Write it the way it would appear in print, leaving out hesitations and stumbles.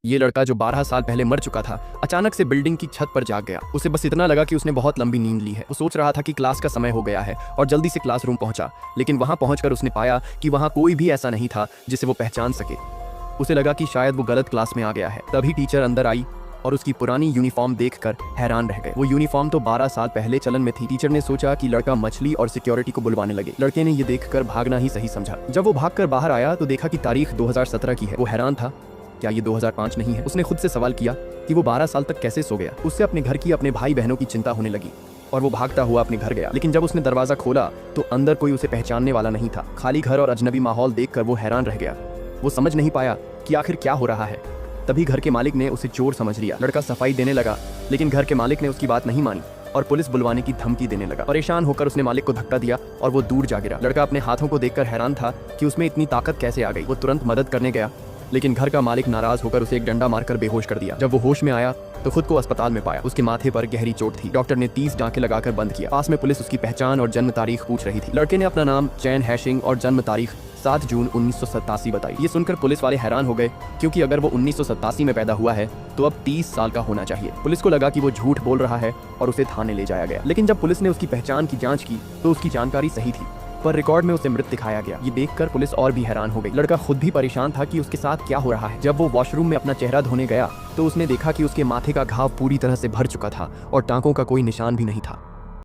ये लड़का जो 12 साल पहले मर चुका था, अचानक से बिल्डिंग की छत पर जाग गया। उसे बस इतना लगा कि उसने बहुत लंबी नींद ली है। वो सोच रहा था कि क्लास का समय हो गया है और जल्दी से क्लासरूम पहुंचा, लेकिन वहां पहुंचकर उसने पाया कि वहां कोई भी ऐसा नहीं था जिसे वो पहचान सके। उसे लगा कि शायद वो गलत क्लास में आ गया है। तभी टीचर अंदर आई और उसकी पुरानी यूनिफॉर्म देखकर हैरान रह गए। वो यूनिफॉर्म तो 12 साल पहले चलन में थी। टीचर ने सोचा कि लड़का मछली और सिक्योरिटी को बुलवाने लगे। लड़के ने ये देखकर भागना ही सही समझा। जब वो भागकर बाहर आया तो देखा कि तारीख 2017 की है। वो हैरान था, क्या ये 2005 नहीं है? उसने खुद से सवाल किया कि वो 12 साल तक कैसे सो गया। उससे अपने घर की, अपने भाई बहनों की चिंता होने लगी और वो भागता हुआ अपने घर गया। लेकिन जब उसने दरवाजा खोला तो अंदर कोई उसे पहचानने वाला नहीं था। खाली घर और अजनबी माहौल देखकर वो हैरान रह गया। वो समझ नहीं पाया कि आखिर क्या हो रहा है। तभी घर के मालिक ने उसे चोर समझ लिया। लड़का सफाई देने लगा, लेकिन घर के मालिक ने उसकी बात नहीं मानी और पुलिस बुलवाने की धमकी देने लगा। परेशान होकर उसने मालिक को धक्का दिया और वो दूर जा गिरा। लड़का अपने हाथों को देखकर हैरान था कि उसमें इतनी ताकत कैसे आ गई। वो तुरंत मदद करने गया, लेकिन घर का मालिक नाराज होकर उसे एक डंडा मारकर बेहोश कर दिया। जब वो होश में आया तो खुद को अस्पताल में पाया। उसके माथे पर गहरी चोट थी। डॉक्टर ने 30 टाँके लगाकर बंद किया। पास में पुलिस उसकी पहचान और जन्म तारीख पूछ रही थी। लड़के ने अपना नाम चैन हैशिंग और जन्म तारीख 7 जून 1987 बताई। ये सुनकर पुलिस वाले हैरान हो गए, क्योंकि अगर वो 1987 में पैदा हुआ है तो अब 30 साल का होना चाहिए। पुलिस को लगा कि वो झूठ बोल रहा है और उसे थाने ले जाया गया। लेकिन जब पुलिस ने उसकी पहचान की जांच की तो उसकी जानकारी सही थी, पर रिकॉर्ड में उसे मृत दिखाया गया। ये देखकर पुलिस और भी हैरान हो गई। लड़का खुद भी परेशान था कि उसके साथ क्या हो रहा है। जब वो वॉशरूम में अपना चेहरा धोने गया तो उसने देखा कि उसके माथे का घाव पूरी तरह से भर चुका था और टांकों का कोई निशान भी नहीं था।